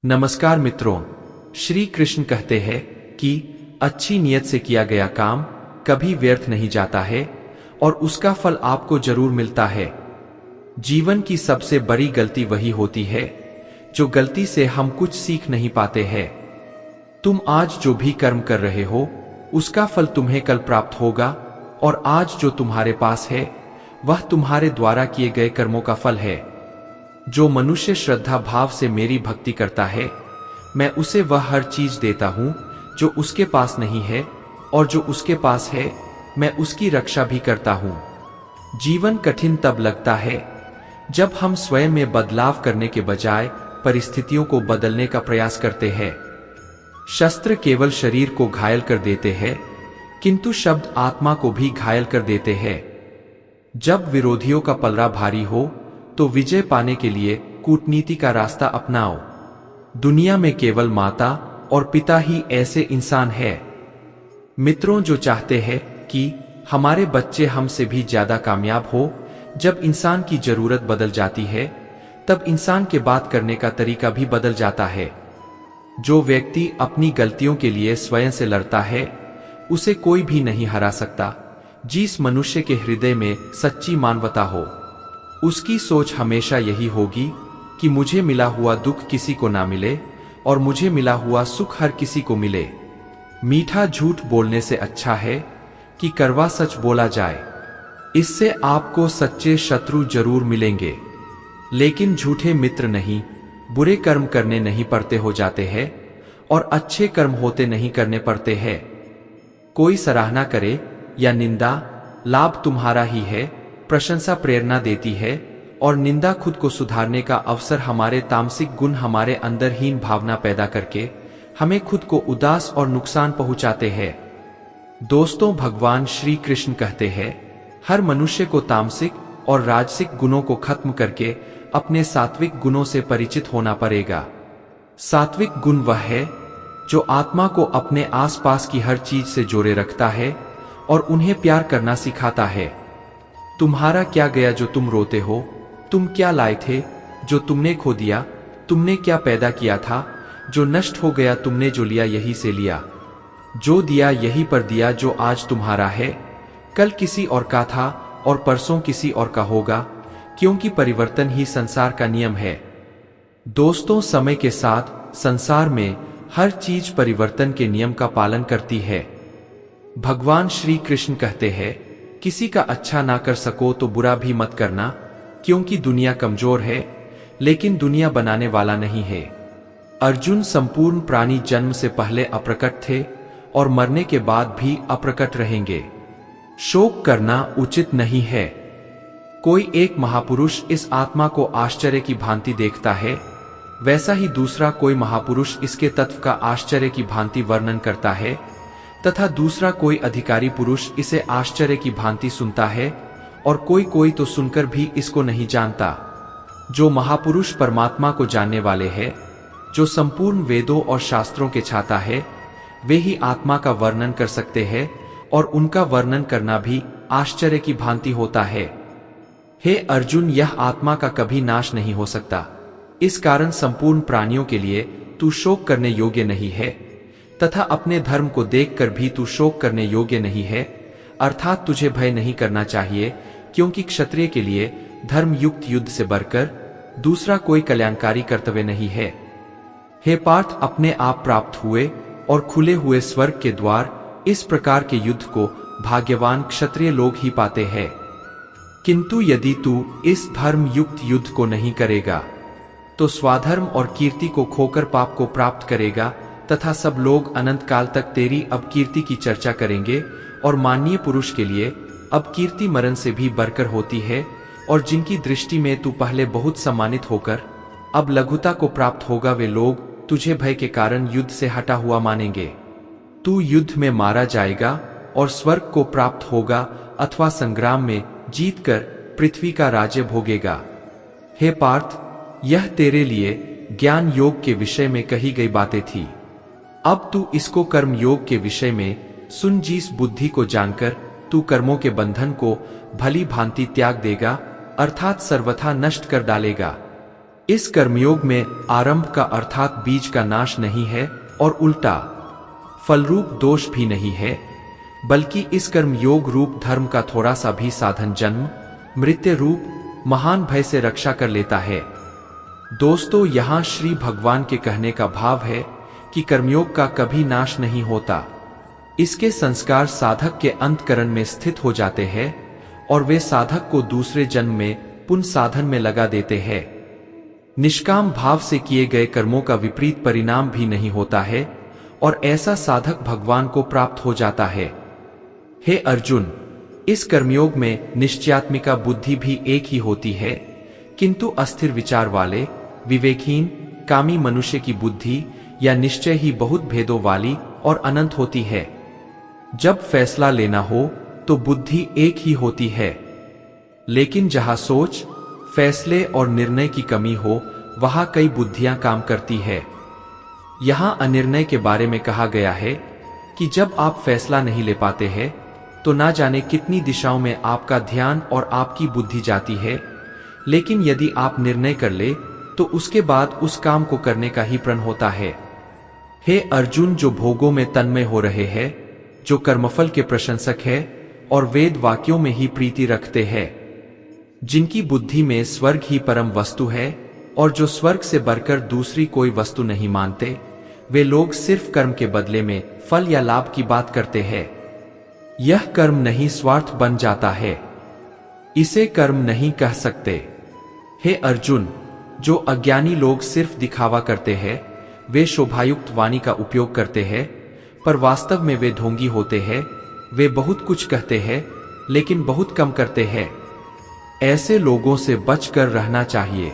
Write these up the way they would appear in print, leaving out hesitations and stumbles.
नमस्कार मित्रों, श्री कृष्ण कहते हैं कि अच्छी नियत से किया गया काम कभी व्यर्थ नहीं जाता है और उसका फल आपको जरूर मिलता है। जीवन की सबसे बड़ी गलती वही होती है जो गलती से हम कुछ सीख नहीं पाते हैं। तुम आज जो भी कर्म कर रहे हो उसका फल तुम्हें कल प्राप्त होगा और आज जो तुम्हारे पास है वह तुम्हारे द्वारा किए गए कर्मों का फल है। जो मनुष्य श्रद्धा भाव से मेरी भक्ति करता है मैं उसे वह हर चीज देता हूं जो उसके पास नहीं है, और जो उसके पास है मैं उसकी रक्षा भी करता हूं। जीवन कठिन तब लगता है जब हम स्वयं में बदलाव करने के बजाय परिस्थितियों को बदलने का प्रयास करते हैं। शस्त्र केवल शरीर को घायल कर देते हैं किंतु शब्द आत्मा को भी घायल कर देते हैं। जब विरोधियों का पलड़ा भारी हो तो विजय पाने के लिए कूटनीति का रास्ता अपनाओ। दुनिया में केवल माता और पिता ही ऐसे इंसान हैं। मित्रों, जो चाहते हैं कि हमारे बच्चे हमसे भी ज्यादा कामयाब हो, जब इंसान की जरूरत बदल जाती है तब इंसान के बात करने का तरीका भी बदल जाता है। जो व्यक्ति अपनी गलतियों के लिए स्वयं से लड़ता है उसे कोई भी नहीं हरा सकता। जिस मनुष्य के हृदय में सच्ची मानवता हो उसकी सोच हमेशा यही होगी कि मुझे मिला हुआ दुख किसी को ना मिले और मुझे मिला हुआ सुख हर किसी को मिले। मीठा झूठ बोलने से अच्छा है कि कड़वा सच बोला जाए। इससे आपको सच्चे शत्रु जरूर मिलेंगे लेकिन झूठे मित्र नहीं। बुरे कर्म करने नहीं पड़ते हो जाते हैं और अच्छे कर्म होते नहीं करने पड़ते हैं। कोई सराहना करे या निंदा, लाभ तुम्हारा ही है। प्रशंसा प्रेरणा देती है और निंदा खुद को सुधारने का अवसर। हमारे तामसिक गुण हमारे अंदर हीन भावना पैदा करके हमें खुद को उदास और नुकसान पहुंचाते हैं। दोस्तों, भगवान श्री कृष्ण कहते हैं हर मनुष्य को तामसिक और राजसिक गुणों को खत्म करके अपने सात्विक गुणों से परिचित होना पड़ेगा। सात्विक गुण वह है जो आत्मा को अपने आसपास की हर चीज से जोड़े रखता है और उन्हें प्यार करना सिखाता है। तुम्हारा क्या गया जो तुम रोते हो? तुम क्या लाए थे जो तुमने खो दिया? तुमने क्या पैदा किया था जो नष्ट हो गया? तुमने जो लिया यही से लिया, जो दिया यही पर दिया। जो आज तुम्हारा है कल किसी और का था और परसों किसी और का होगा, क्योंकि परिवर्तन ही संसार का नियम है। दोस्तों, समय के साथ संसार में हर चीज परिवर्तन के नियम का पालन करती है। भगवान श्री कृष्ण कहते हैं किसी का अच्छा ना कर सको तो बुरा भी मत करना, क्योंकि दुनिया कमजोर है लेकिन दुनिया बनाने वाला नहीं है। अर्जुन, संपूर्ण प्राणी जन्म से पहले अप्रकट थे और मरने के बाद भी अप्रकट रहेंगे। शोक करना उचित नहीं है। कोई एक महापुरुष इस आत्मा को आश्चर्य की भांति देखता है, वैसा ही दूसरा कोई महापुरुष इसके तत्व का आश्चर्य की भांति वर्णन करता है, तथा दूसरा कोई अधिकारी पुरुष इसे आश्चर्य की भांति सुनता है, और कोई तो सुनकर भी इसको नहीं जानता। जो महापुरुष परमात्मा को जानने वाले हैं, जो संपूर्ण वेदों और शास्त्रों के छाता है, वे ही आत्मा का वर्णन कर सकते हैं और उनका वर्णन करना भी आश्चर्य की भांति होता है। हे अर्जुन, यह आत्मा का कभी नाश नहीं हो सकता। इस कारण संपूर्ण प्राणियों के लिए तू शोक करने योग्य नहीं है, तथा अपने धर्म को देखकर भी तू शोक करने योग्य नहीं है। अर्थात तुझे भय नहीं करना चाहिए, क्योंकि क्षत्रिय के लिए धर्म युक्त युद्ध से बढ़कर दूसरा कोई कल्याणकारी कर्तव्य नहीं है। हे पार्थ, अपने आप प्राप्त हुए और खुले हुए स्वर्ग के द्वार, इस प्रकार के युद्ध को भाग्यवान क्षत्रिय लोग ही पाते हैं। किंतु यदि तू इस धर्म युक्त युद्ध को नहीं करेगा तो स्वाधर्म और कीर्ति को खोकर पाप को प्राप्त करेगा, तथा सब लोग अनंत काल तक तेरी अपकीर्ति की चर्चा करेंगे। और माननीय पुरुष के लिए अपकीर्ति मरण से भी बढ़कर होती है, और जिनकी दृष्टि में तू पहले बहुत सम्मानित होकर अब लघुता को प्राप्त होगा, वे लोग तुझे भय के कारण युद्ध से हटा हुआ मानेंगे। तू युद्ध में मारा जाएगा और स्वर्ग को प्राप्त होगा, अथवा संग्राम में जीतकर पृथ्वी का राज्य भोगेगा। हे पार्थ, यह तेरे लिए ज्ञान योग के विषय में कही गई बातें थी। अब तू इसको कर्म योग के विषय में सुन। जिस बुद्धि को जानकर तू कर्मों के बंधन को भली भांति त्याग देगा, अर्थात सर्वथा नष्ट कर डालेगा। इस कर्मयोग में आरंभ का अर्थात बीज का नाश नहीं है और उल्टा फलरूप दोष भी नहीं है, बल्कि इस कर्मयोग रूप धर्म का थोड़ा सा भी साधन जन्म मृत्यु रूप महान भय से रक्षा कर लेता है। दोस्तों, यहाँ श्री भगवान के कहने का भाव है कि कर्मयोग का कभी नाश नहीं होता। इसके संस्कार साधक के अंतकरण में स्थित हो जाते हैं और वे साधक को दूसरे जन्म में पुण्य साधन में लगा देते हैं। निष्काम भाव से किए गए कर्मों का विपरीत परिणाम भी नहीं होता है और ऐसा साधक भगवान को प्राप्त हो जाता है। हे अर्जुन, इस कर्मयोग में निश्चयात्मिका बुद्धि भी एक ही होती है, किंतु अस्थिर विचार वाले विवेकहीन कामी मनुष्य की बुद्धि या निश्चय ही बहुत भेदों वाली और अनंत होती है। जब फैसला लेना हो तो बुद्धि एक ही होती है, लेकिन जहां सोच, फैसले और निर्णय की कमी हो वहां कई बुद्धियां काम करती है। यहां अनिर्णय के बारे में कहा गया है कि जब आप फैसला नहीं ले पाते हैं तो ना जाने कितनी दिशाओं में आपका ध्यान और आपकी बुद्धि जाती है, लेकिन यदि आप निर्णय कर ले तो उसके बाद उस काम को करने का ही प्रण होता है। हे अर्जुन, जो भोगों में तन्मय हो रहे हैं, जो कर्मफल के प्रशंसक है और वेद वाक्यों में ही प्रीति रखते हैं, जिनकी बुद्धि में स्वर्ग ही परम वस्तु है और जो स्वर्ग से बढ़कर दूसरी कोई वस्तु नहीं मानते, वे लोग सिर्फ कर्म के बदले में फल या लाभ की बात करते हैं। यह कर्म नहीं स्वार्थ बन जाता है, इसे कर्म नहीं कह सकते। हे अर्जुन, जो अज्ञानी लोग सिर्फ दिखावा करते हैं, वे शोभायुक्त वाणी का उपयोग करते हैं, पर वास्तव में वे ढोंगी होते हैं। वे बहुत कुछ कहते हैं लेकिन बहुत कम करते हैं। ऐसे लोगों से बचकर रहना चाहिए,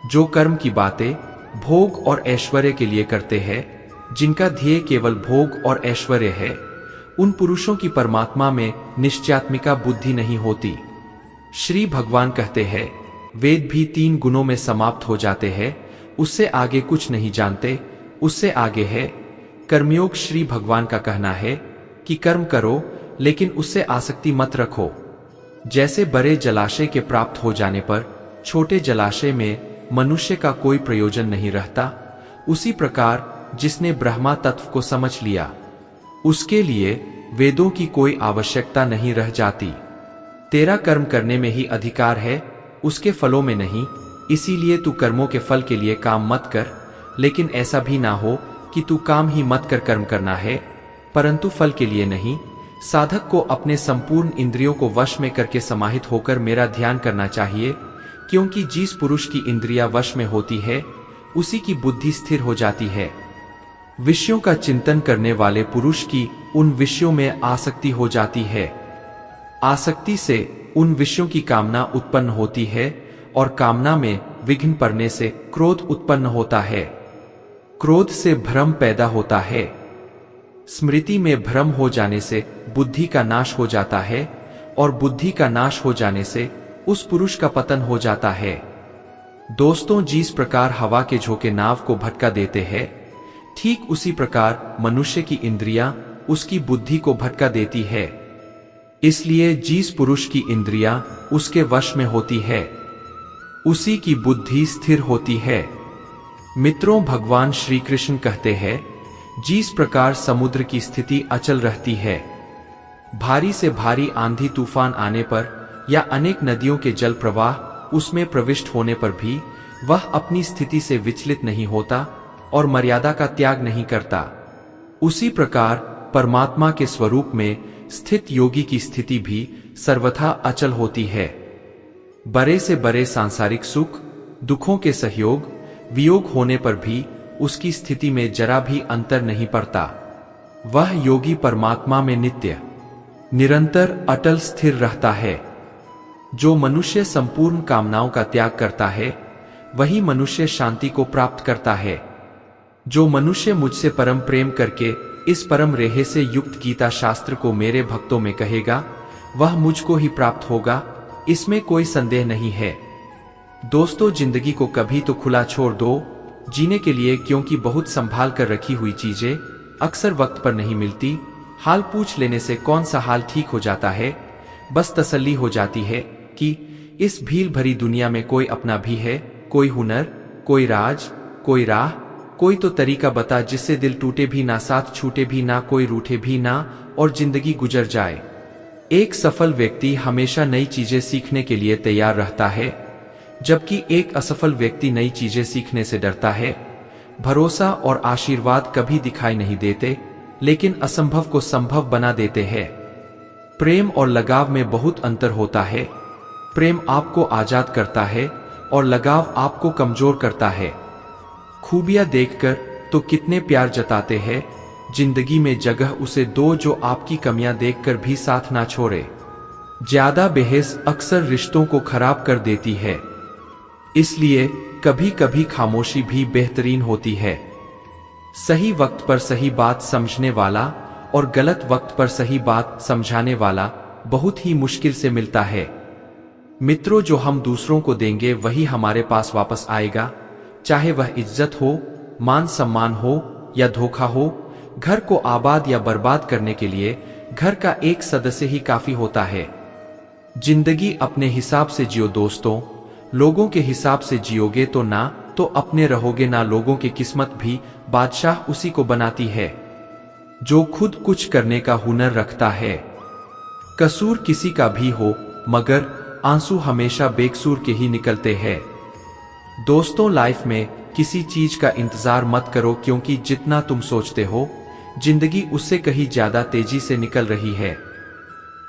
जो कर्म की बातें भोग और ऐश्वर्य के लिए करते हैं, जिनका ध्येय केवल भोग और ऐश्वर्य है। उन पुरुषों की परमात्मा में निश्चयात्मिका बुद्धि नहीं होती। श्री भगवान कहते हैं, वेद भी 3 गुणों में समाप्त हो जाते हैं, उससे आगे कुछ नहीं जानते। उससे आगे है कर्मयोग। श्री भगवान का कहना है कि कर्म करो लेकिन उससे आसक्ति मत रखो। जैसे बड़े जलाशय के प्राप्त हो जाने पर छोटे जलाशय में मनुष्य का कोई प्रयोजन नहीं रहता, उसी प्रकार जिसने ब्रह्मा तत्व को समझ लिया, उसके लिए वेदों की कोई आवश्यकता नहीं रह जाती। तेरा कर्म करने में ही अधिकार है, उसके फलों में नहीं। इसीलिए तू कर्मों के फल के लिए काम मत कर, लेकिन ऐसा भी ना हो कि तू काम ही मत कर कर्म करना है, परंतु फल के लिए नहीं। साधक को अपने संपूर्ण इंद्रियों को वश में करके समाहित होकर मेरा ध्यान करना चाहिए, क्योंकि जिस पुरुष की इंद्रियां वश में होती है उसी की बुद्धि स्थिर हो जाती है। विषयों का चिंतन करने वाले पुरुष की उन विषयों में आसक्ति हो जाती है। आसक्ति से उन विषयों की कामना उत्पन्न होती है और कामना में विघ्न पड़ने से क्रोध उत्पन्न होता है। क्रोध से भ्रम पैदा होता है। स्मृति में भ्रम हो जाने से बुद्धि का नाश हो जाता है और बुद्धि का नाश हो जाने से उस पुरुष का पतन हो जाता है। दोस्तों, जिस प्रकार हवा के झोंके नाव को भटका देते हैं, ठीक उसी प्रकार मनुष्य की इंद्रियां उसकी बुद्धि को भटका देती है। इसलिए जिस पुरुष की इंद्रियां उसके वश में होती है, उसी की बुद्धि स्थिर होती है। मित्रों, भगवान श्री कृष्ण कहते हैं, जिस प्रकार समुद्र की स्थिति अचल रहती है, भारी से भारी आंधी तूफान आने पर या अनेक नदियों के जल प्रवाह उसमें प्रविष्ट होने पर भी वह अपनी स्थिति से विचलित नहीं होता और मर्यादा का त्याग नहीं करता, उसी प्रकार परमात्मा के स्वरूप में स्थित योगी की स्थिति भी सर्वथा अचल होती है। बड़े से बड़े सांसारिक सुख दुखों के सहयोग वियोग होने पर भी उसकी स्थिति में जरा भी अंतर नहीं पड़ता। वह योगी परमात्मा में नित्य निरंतर अटल स्थिर रहता है। जो मनुष्य संपूर्ण कामनाओं का त्याग करता है, वही मनुष्य शांति को प्राप्त करता है। जो मनुष्य मुझसे परम प्रेम करके इस परम रेहे से युक्त गीता शास्त्र को मेरे भक्तों में कहेगा, वह मुझको ही प्राप्त होगा, इसमें कोई संदेह नहीं है। दोस्तों, जिंदगी को कभी तो खुला छोड़ दो जीने के लिए, क्योंकि बहुत संभाल कर रखी हुई चीजें अक्सर वक्त पर नहीं मिलती। हाल पूछ लेने से कौन सा हाल ठीक हो जाता है। बस तसल्ली हो जाती है कि इस भीड़ भरी दुनिया में कोई अपना भी है, कोई हुनर, कोई राज, कोई राह, कोई तो तरीका बता जिससे दिल टूटे भी ना, साथ छूटे भी ना, कोई रूठे भी ना और जिंदगी गुजर जाए। एक सफल व्यक्ति हमेशा नई चीजें सीखने के लिए तैयार रहता है, जबकि एक असफल व्यक्ति नई चीजें सीखने से डरता है। भरोसा और आशीर्वाद कभी दिखाई नहीं देते, लेकिन असंभव को संभव बना देते हैं। प्रेम और लगाव में बहुत अंतर होता है। प्रेम आपको आजाद करता है और लगाव आपको कमजोर करता है। खूबियां देखकर तो कितने प्यार जताते हैं, जिंदगी में जगह उसे दो जो आपकी कमियां देखकर भी साथ ना छोड़े। ज्यादा बहस अक्सर रिश्तों को खराब कर देती है, इसलिए कभी कभी खामोशी भी बेहतरीन होती है। सही वक्त पर सही बात समझने वाला और गलत वक्त पर सही बात समझाने वाला बहुत ही मुश्किल से मिलता है। मित्रों, जो हम दूसरों को देंगे वही हमारे पास वापस आएगा, चाहे वह इज्जत हो, मान सम्मान हो या धोखा हो। घर को आबाद या बर्बाद करने के लिए घर का एक सदस्य ही काफी होता है। जिंदगी अपने हिसाब से जियो दोस्तों, लोगों के हिसाब से जियोगे तो ना तो अपने रहोगे ना। लोगों की किस्मत भी बादशाह उसी को बनाती है जो खुद कुछ करने का हुनर रखता है। कसूर किसी का भी हो, मगर आंसू हमेशा बेकसूर के ही निकलते हैं। दोस्तों, लाइफ में किसी चीज का इंतजार मत करो, क्योंकि जितना तुम सोचते हो जिंदगी उससे कहीं ज्यादा तेजी से निकल रही है।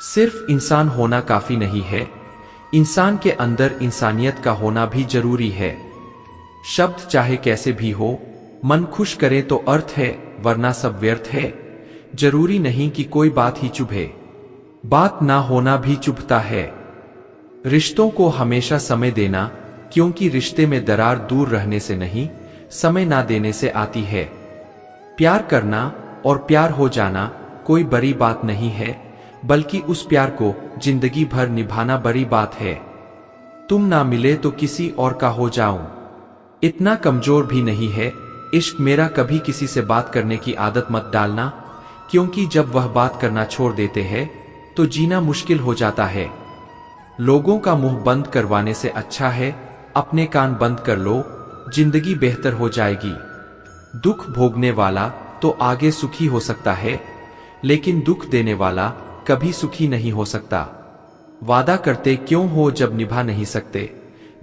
सिर्फ इंसान होना काफी नहीं है, इंसान के अंदर इंसानियत का होना भी जरूरी है। शब्द चाहे कैसे भी हो, मन खुश करे तो अर्थ है, वरना सब व्यर्थ है। जरूरी नहीं कि कोई बात ही चुभे, बात ना होना भी चुभता है। रिश्तों को हमेशा समय देना, क्योंकि रिश्ते में दरार दूर रहने से नहीं, समय ना देने से आती है। प्यार करना और प्यार हो जाना कोई बड़ी बात नहीं है, बल्कि उस प्यार को जिंदगी भर निभाना बड़ी बात है। तुम ना मिले तो किसी और का हो जाऊं, इतना कमजोर भी नहीं है। इश्क मेरा, कभी किसी से बात करने की आदत मत डालना, क्योंकि जब वह बात करना छोड़ देते हैं तो जीना मुश्किल हो जाता है। लोगों का मुंह बंद करवाने से अच्छा है अपने कान बंद कर लो, जिंदगी बेहतर हो जाएगी। दुख भोगने वाला तो आगे सुखी हो सकता है, लेकिन दुख देने वाला कभी सुखी नहीं हो सकता। वादा करते क्यों हो जब निभा नहीं सकते,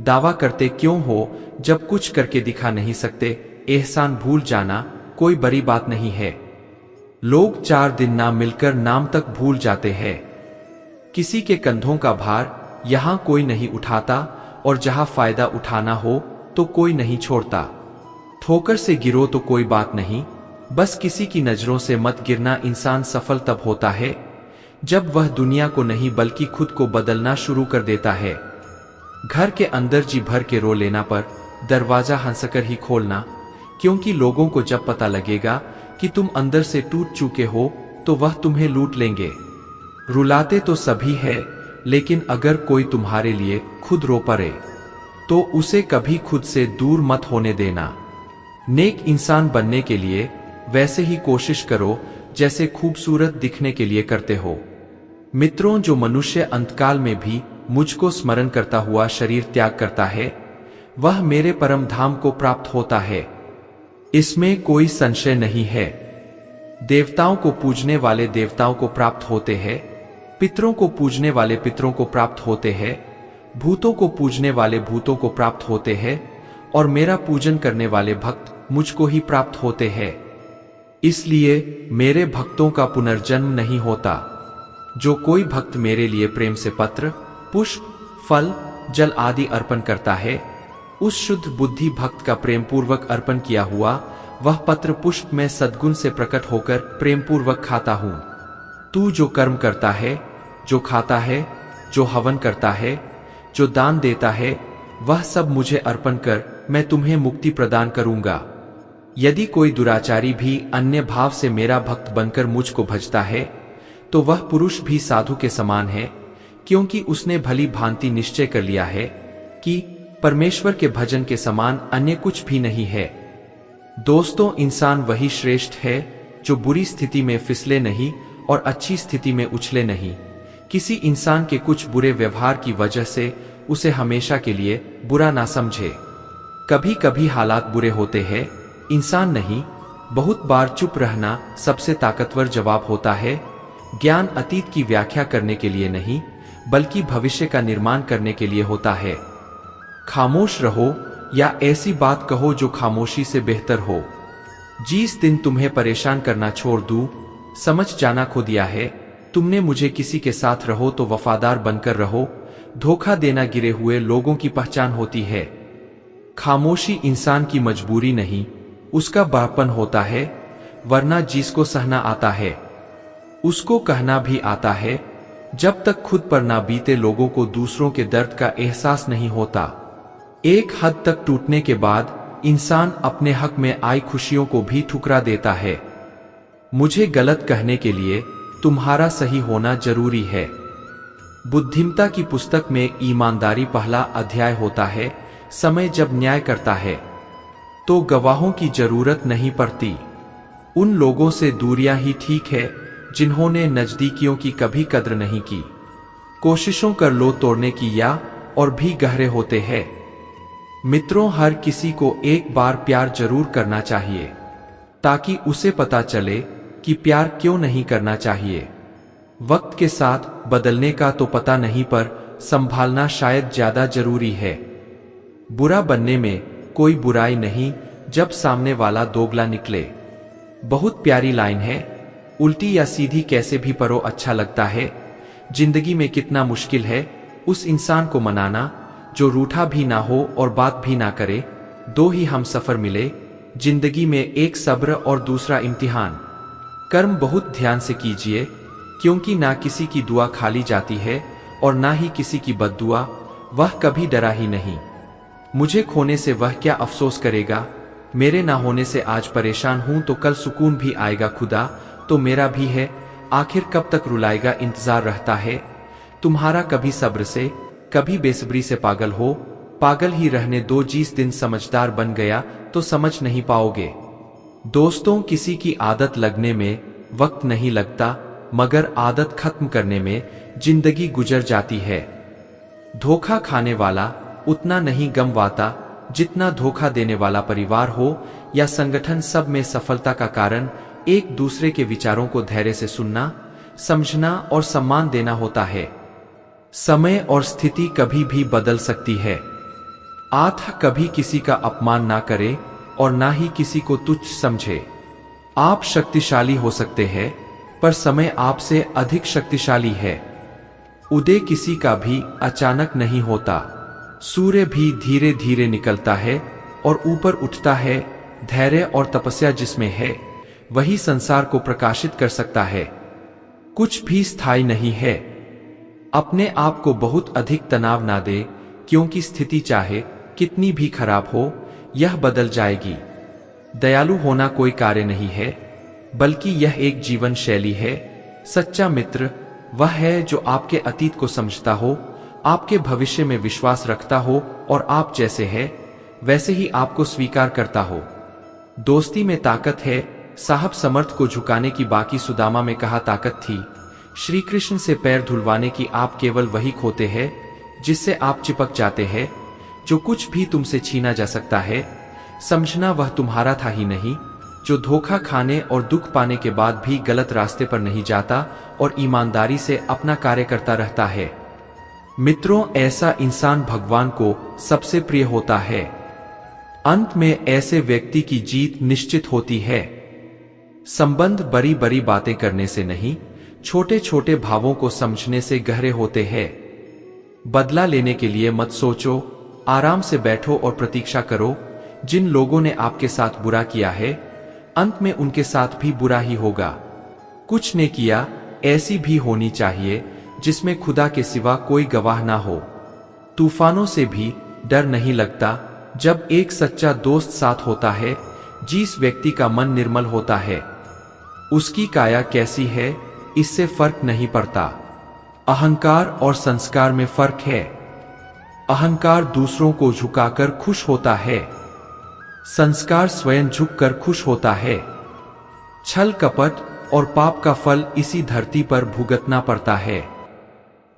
दावा करते क्यों हो जब कुछ करके दिखा नहीं सकते। एहसान भूल जाना कोई बड़ी बात नहीं है। लोग 4 दिन ना मिलकर नाम तक भूल जाते हैं। किसी के कंधों का भार यहां कोई नहीं उठाता, और जहां फायदा उठाना हो तो कोई नहीं छोड़ता। ठोकर से गिरो तो कोई बात नहीं, बस किसी की नजरों से मत गिरना। इंसान सफल तब होता है जब वह दुनिया को नहीं बल्कि खुद को बदलना शुरू कर देता है। घर के अंदर जी भर के रो लेना पर दरवाजा हंसकर ही खोलना, क्योंकि लोगों को जब पता लगेगा कि तुम अंदर से टूट चुके हो तो वह तुम्हें लूट लेंगे। रुलाते तो सभी है, लेकिन अगर कोई तुम्हारे लिए खुद रो पड़े तो उसे कभी खुद से दूर मत होने देना। नेक इंसान बनने के लिए वैसे ही कोशिश करो जैसे खूबसूरत दिखने के लिए करते हो। मित्रों, जो मनुष्य अंतकाल में भी मुझको स्मरण करता हुआ शरीर त्याग करता है, वह मेरे परम धाम को प्राप्त होता है, इसमें कोई संशय नहीं है। देवताओं को पूजने वाले देवताओं को प्राप्त होते हैं, पितरों को पूजने वाले पितरों को प्राप्त होते हैं, भूतों को पूजने वाले भूतों को प्राप्त होते हैं, और मेरा पूजन करने वाले भक्त मुझको ही प्राप्त होते हैं। इसलिए मेरे भक्तों का पुनर्जन्म नहीं होता। जो कोई भक्त मेरे लिए प्रेम से पत्र, पुष्प, फल, जल आदि अर्पण करता है, उस शुद्ध बुद्धि भक्त का प्रेम पूर्वक अर्पण किया हुआ वह पत्र पुष्प में सद्गुण से प्रकट होकर प्रेम पूर्वक खाता हूं। तू जो कर्म करता है, जो खाता है, जो हवन करता है, जो दान देता है, वह सब मुझे अर्पण कर मैं तुम्हें मुक्ति प्रदान करूंगा। यदि कोई दुराचारी भी अन्य भाव से मेरा भक्त बनकर मुझको भजता है, तो वह पुरुष भी साधु के समान है, क्योंकि उसने भली भांति निश्चय कर लिया है कि परमेश्वर के भजन के समान अन्य कुछ भी नहीं है। दोस्तों, इंसान वही श्रेष्ठ है जो बुरी स्थिति में फिसले नहीं और अच्छी स्थिति में उछले नहीं। किसी इंसान के कुछ बुरे व्यवहार की वजह से उसे हमेशा के लिए बुरा ना समझे। कभी कभी हालात बुरे होते हैं, इंसान नहीं। बहुत बार चुप रहना सबसे ताकतवर जवाब होता है। ज्ञान अतीत की व्याख्या करने के लिए नहीं, बल्कि भविष्य का निर्माण करने के लिए होता है। खामोश रहो या ऐसी बात कहो जो खामोशी से बेहतर हो। जिस दिन तुम्हें परेशान करना छोड़ दूं, समझ जाना खो दिया है। तुमने मुझे किसी के साथ रहो तो वफादार बनकर रहो। धोखा देना गिरे हुए लोगों की पहचान होती है। खामोशी इंसान की मजबूरी नहीं, उसका बापन होता है। वरना जिसको सहना आता है उसको कहना भी आता है। जब तक खुद पर ना बीते लोगों को दूसरों के दर्द का एहसास नहीं होता। एक हद तक टूटने के बाद इंसान अपने हक में आई खुशियों को भी ठुकरा देता है। मुझे गलत कहने के लिए तुम्हारा सही होना जरूरी है। बुद्धिमत्ता की पुस्तक में ईमानदारी पहला अध्याय होता है। समय जब न्याय करता है तो गवाहों की जरूरत नहीं पड़ती। उन लोगों से दूरियां ही ठीक है जिन्होंने नजदीकियों की कभी कद्र नहीं की। कोशिशों कर लो तोड़ने की या और भी गहरे होते हैं। मित्रों, हर किसी को एक बार प्यार जरूर करना चाहिए ताकि उसे पता चले कि प्यार क्यों नहीं करना चाहिए। वक्त के साथ बदलने का तो पता नहीं, पर संभालना शायद ज्यादा जरूरी है। बुरा बनने में कोई बुराई नहीं जब सामने वाला दोगला निकले। बहुत प्यारी लाइन है। उल्टी या सीधी कैसे भी परो अच्छा लगता है। जिंदगी में कितना मुश्किल है उस इंसान को मनाना जो रूठा भी ना हो और बात भी ना करे। दो ही हम सफर मिले जिंदगी में, एक सब्र और दूसरा इम्तिहान। कर्म बहुत ध्यान से कीजिए, क्योंकि ना किसी की दुआ खाली जाती है और ना ही किसी की बद्दुआ। वह कभी डरा ही नहीं। मुझे खोने से वह क्या अफसोस करेगा। मेरे ना होने से आज परेशान हूं तो कल सुकून भी आएगा। खुदा तो मेरा भी है, आखिर कब तक रुलाएगा। इंतजार रहता है तुम्हारा। कभी सब्र से कभी बेसब्री से पागल हो। पागल ही रहने दो। जिस दिन समझदार बन गया तो समझ नहीं पाओगे। दोस्तों, किसी की आदत लगने में वक्त नहीं लगता, मगर आदत खत्म करने में जिंदगी गुजर जाती है। धोखा खाने वाला उतना नहीं गमवाता जितना धोखा देने वाला परिवार हो या संगठन। सब में सफलता का कारण एक दूसरे के विचारों को धैर्य से सुनना, समझना और सम्मान देना होता है। समय और स्थिति कभी भी बदल सकती है। आत्म कभी किसी का अपमान ना करे और ना ही किसी को तुच्छ समझे। आप शक्तिशाली हो सकते हैं, पर समय आपसे अधिक शक्तिशाली है। उदय किसी का भी अचानक नहीं होता। सूर्य भी धीरे धीरे निकलता है और ऊपर उठता है। धैर्य और तपस्या जिसमें है वही संसार को प्रकाशित कर सकता है। कुछ भी स्थायी नहीं है। अपने आप को बहुत अधिक तनाव ना दे, क्योंकि स्थिति चाहे कितनी भी खराब हो, यह बदल जाएगी। दयालु होना कोई कार्य नहीं है, बल्कि यह एक जीवन शैली है। सच्चा मित्र वह है जो आपके अतीत को समझता हो, आपके भविष्य में विश्वास रखता हो और आप जैसे हैं वैसे ही आपको स्वीकार करता हो। दोस्ती में ताकत है। साहब समर्थ को झुकाने की बाकी सुदामा में कहा ताकत थी। श्री कृष्ण से पैर धुलवाने की आप केवल वही खोते हैं जिससे आप चिपक जाते हैं। जो कुछ भी तुमसे छीना जा सकता है, समझना वह तुम्हारा था ही नहीं। जो धोखा खाने और दुख पाने के बाद भी गलत रास्ते पर नहीं जाता और ईमानदारी से अपना कार्य करता रहता है। मित्रों, ऐसा इंसान भगवान को सबसे प्रिय होता है। अंत में ऐसे व्यक्ति की जीत निश्चित होती है। संबंध बड़ी बड़ी बातें करने से नहीं, छोटे छोटे भावों को समझने से गहरे होते हैं। बदला लेने के लिए मत सोचो, आराम से बैठो और प्रतीक्षा करो। जिन लोगों ने आपके साथ बुरा किया है, अंत में उनके साथ भी बुरा ही होगा। कुछ ने किया ऐसी भी होनी चाहिए जिसमें खुदा के सिवा कोई गवाह ना हो। तूफानों से भी डर नहीं लगता जब एक सच्चा दोस्त साथ होता है। जिस व्यक्ति का मन निर्मल होता है, उसकी काया कैसी है इससे फर्क नहीं पड़ता। अहंकार और संस्कार में फर्क है। अहंकार दूसरों को झुकाकर खुश होता है, संस्कार स्वयं झुककर खुश होता है। छल कपट और पाप का फल इसी धरती पर भुगतना पड़ता है।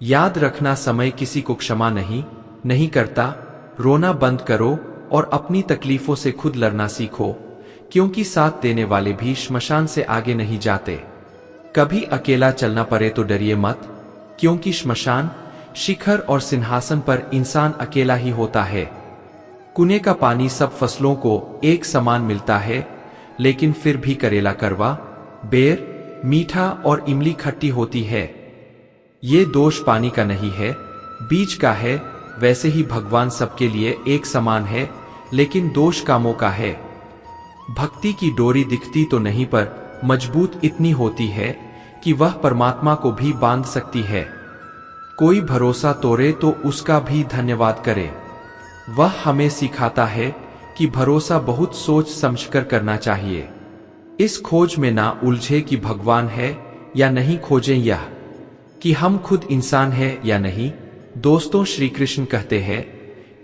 याद रखना, समय किसी को क्षमा नहीं करता। रोना बंद करो, और अपनी तकलीफों से खुद लड़ना सीखो, क्योंकि साथ देने वाले भी श्मशान से आगे नहीं जाते। कभी अकेला चलना पड़े तो डरिए मत, क्योंकि श्मशान, शिखर और सिंहासन पर इंसान अकेला ही होता है। कुएं का पानी सब फसलों को एक समान मिलता है, लेकिन फिर भी करेला कड़वा, बेर मीठा और इमली खट्टी होती है। ये दोष पानी का नहीं है, बीज का है। वैसे ही भगवान सबके लिए एक समान है, लेकिन दोष कामों का है। भक्ति की डोरी दिखती तो नहीं, पर मजबूत इतनी होती है कि वह परमात्मा को भी बांध सकती है। कोई भरोसा तोड़े तो उसका भी धन्यवाद करे। वह हमें सिखाता है कि भरोसा बहुत सोच समझकर करना चाहिए। इस खोज में ना उलझे कि भगवान है या नहीं, खोजें यह कि हम खुद इंसान हैं या नहीं। दोस्तों, श्री कृष्ण कहते हैं,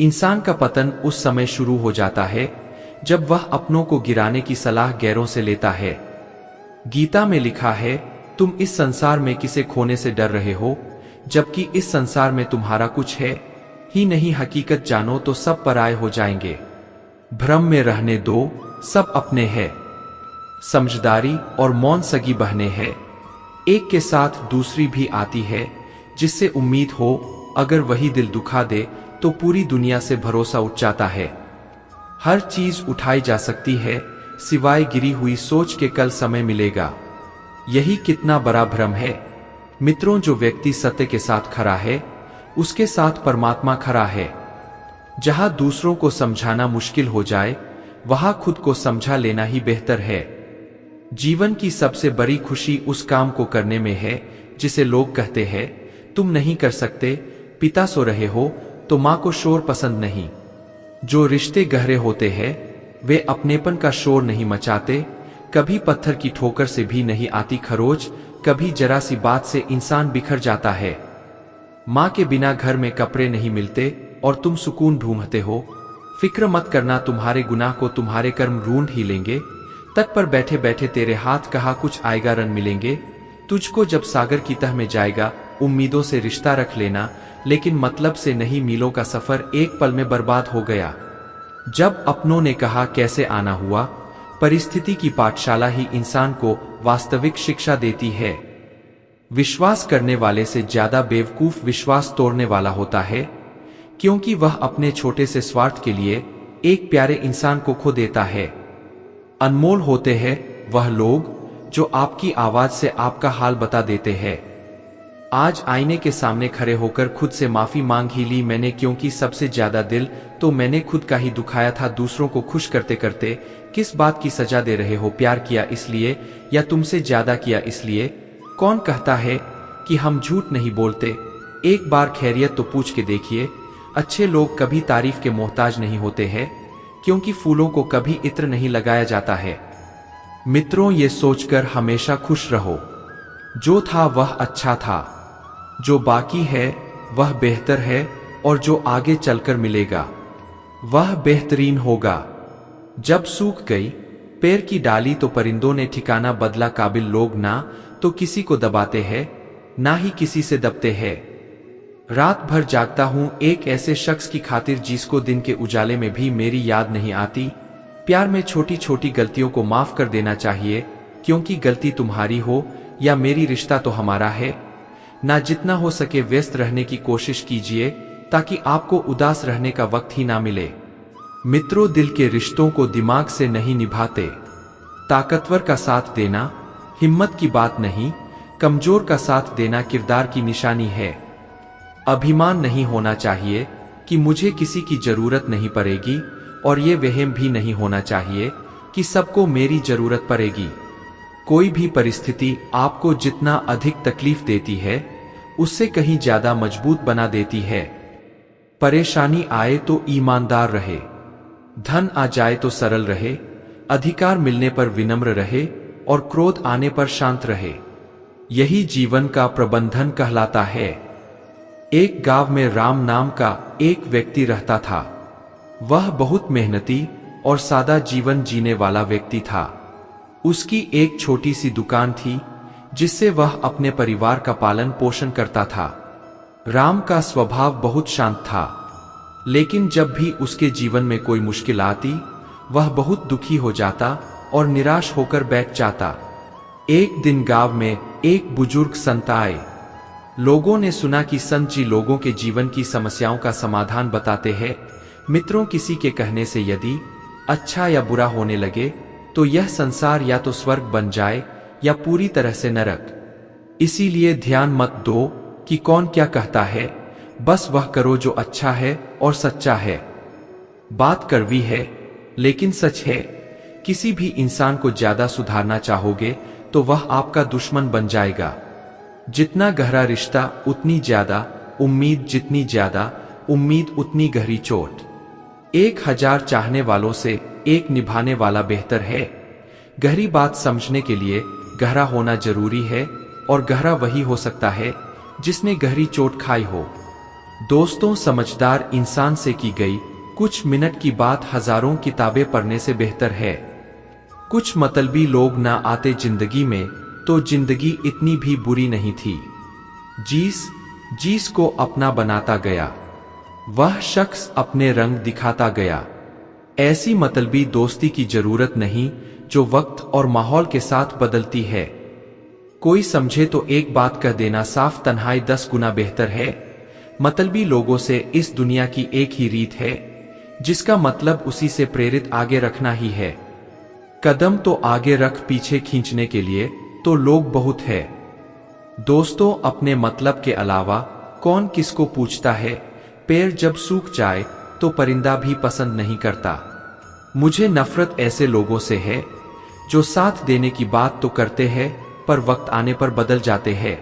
इंसान का पतन उस समय शुरू हो जाता है जब वह अपनों को गिराने की सलाह गैरों से लेता है। गीता में लिखा है, तुम इस संसार में किसे खोने से डर रहे हो, जबकि इस संसार में तुम्हारा कुछ है ही नहीं। हकीकत जानो तो सब पराये हो जाएंगे। भ्रम में रहने दो, सब अपने हैं। समझदारी और मौन सगी बहने हैं। एक के साथ दूसरी भी आती है, जिससे उम्मीद हो अगर वही दिल दुखा दे तो पूरी दुनिया से भरोसा उठ जाता है। हर चीज उठाई जा सकती है, सिवाय गिरी हुई सोच के कल समय मिलेगा। यही कितना बड़ा भ्रम है। मित्रों, जो व्यक्ति सत्य के साथ खड़ा है, उसके साथ परमात्मा खड़ा है। जहां दूसरों को समझाना मुश्किल हो जाए, वहां खुद को समझा लेना ही बेहतर है। जीवन की सबसे बड़ी खुशी उस काम को करने में है जिसे लोग कहते हैं तुम नहीं कर सकते। पिता सो रहे हो तो मां को शोर पसंद नहीं। जो रिश्ते गहरे होते हैं वे अपनेपन का शोर नहीं मचाते। कभी पत्थर की ठोकर से भी नहीं आती खरोच, कभी जरा सी बात से इंसान बिखर जाता है। मां के बिना घर में कपड़े नहीं मिलते और तुम सुकून ढूंढते हो। फिक्र मत करना, तुम्हारे गुनाह को तुम्हारे कर्म ढूंढ ही लेंगे। तट पर बैठे बैठे तेरे हाथ कहा कुछ आएगा रंग मिलेंगे। तुझको जब सागर की तह में जाएगा, उम्मीदों से रिश्ता रख लेना, लेकिन मतलब से नहीं। मीलों का सफर एक पल में बर्बाद हो गया। जब अपनों ने कहा कैसे आना हुआ। परिस्थिति की पाठशाला ही इंसान को वास्तविक शिक्षा देती है। विश्वास करने वाले से ज्यादा बेवकूफ विश्वास तोड़ने वाला होता है, क्योंकि वह अपने छोटे से स्वार्थ के लिए एक प्यारे इंसान को खो देता है। अनमोल होते हैं वह लोग जो आपकी आवाज से आपका हाल बता देते हैं। आज आईने के सामने खड़े होकर खुद से माफी मांग ही ली मैंने, क्योंकि सबसे ज्यादा दिल तो मैंने खुद का ही दुखाया था। दूसरों को खुश करते करते किस बात की सजा दे रहे हो? प्यार किया इसलिए या तुमसे ज्यादा किया इसलिए? कौन कहता है कि हम झूठ नहीं बोलते? एक बार खैरियत तो पूछ के देखिए। अच्छे लोग कभी तारीफ के मोहताज नहीं होते हैं, क्योंकि फूलों को कभी इत्र नहीं लगाया जाता है। मित्रों, ये सोचकर हमेशा खुश रहो, जो था वह अच्छा था, जो बाकी है वह बेहतर है, और जो आगे चलकर मिलेगा वह बेहतरीन होगा। जब सूख गई पेड़ की डाली तो परिंदों ने ठिकाना बदला। काबिल लोग ना तो किसी को दबाते हैं, ना ही किसी से दबते हैं। रात भर जागता हूं एक ऐसे शख्स की खातिर जिसको दिन के उजाले में भी मेरी याद नहीं आती। प्यार में छोटी छोटी गलतियों को माफ कर देना चाहिए, क्योंकि गलती तुम्हारी हो या मेरी, रिश्ता तो हमारा है ना। जितना हो सके व्यस्त रहने की कोशिश कीजिए, ताकि आपको उदास रहने का वक्त ही ना मिले। मित्रों, दिल के रिश्तों को दिमाग से नहीं निभाते। ताकतवर का साथ देना हिम्मत की बात नहीं, कमजोर का साथ देना किरदार की निशानी है। अभिमान नहीं होना चाहिए कि मुझे किसी की जरूरत नहीं पड़ेगी, और ये वहम भी नहीं होना चाहिए कि सबको मेरी जरूरत पड़ेगी। कोई भी परिस्थिति आपको जितना अधिक तकलीफ देती है, उससे कहीं ज्यादा मजबूत बना देती है। परेशानी आए तो ईमानदार रहे, धन आ जाए तो सरल रहे, अधिकार मिलने पर विनम्र रहे, और क्रोध आने पर शांत रहे। यही जीवन का प्रबंधन कहलाता है। एक गांव में राम नाम का एक व्यक्ति रहता था। वह बहुत मेहनती और सादा जीवन जीने वाला व्यक्ति था। उसकी एक छोटी सी दुकान थी, जिससे वह अपने परिवार का पालन पोषण करता था। राम का स्वभाव बहुत शांत था। लेकिन जब भी उसके जीवन में कोई मुश्किल आती, वह बहुत दुखी हो जाता और निराश होकर बैठ जाता। एक दिन गांव में एक बुजुर्ग संत आए। लोगों ने सुना कि संत जी लोगों के जीवन की समस्याओं का समाधान बताते हैं। मित्रों, किसी के कहने से यदि अच्छा या बुरा होने लगे तो यह संसार या तो स्वर्ग बन जाए या पूरी तरह से नरक। इसीलिए ध्यान मत दो कि कौन क्या कहता है, बस वह करो जो अच्छा है और सच्चा है। बात कड़वी है लेकिन सच है। किसी भी इंसान को ज्यादा सुधारना चाहोगे तो वह आपका दुश्मन बन जाएगा। जितना गहरा रिश्ता उतनी ज्यादा उम्मीद, जितनी ज्यादा उम्मीद उतनी गहरी चोट। 1000 चाहने वालों से एक निभाने वाला बेहतर है। गहरी बात समझने के लिए गहरा होना जरूरी है, और गहरा वही हो सकता है जिसने गहरी चोट खाई हो। दोस्तों, समझदार इंसान से की गई कुछ मिनट की बात हजारों किताबें पढ़ने से बेहतर है। कुछ मतलबी लोग ना आते जिंदगी में तो जिंदगी इतनी भी बुरी नहीं थी। जिस को अपना बनाता गया, वह शख्स अपने रंग दिखाता गया। ऐसी मतलबी दोस्ती की जरूरत नहीं जो वक्त और माहौल के साथ बदलती है। कोई समझे तो एक बात कह देना, साफ तन्हाई 10 गुना बेहतर है। मतलबी लोगों से इस दुनिया की एक ही रीत है, जिसका मतलब उसी से प्रेरित आगे रखना ही है। कदम तो आगे रख, पीछे खींचने के लिए तो लोग बहुत है। दोस्तों, अपने मतलब के अलावा कौन किसको पूछता है। पेड़ जब सूख जाए तो परिंदा भी पसंद नहीं करता। मुझे नफरत ऐसे लोगों से है जो साथ देने की बात तो करते हैं पर वक्त आने पर बदल जाते हैं।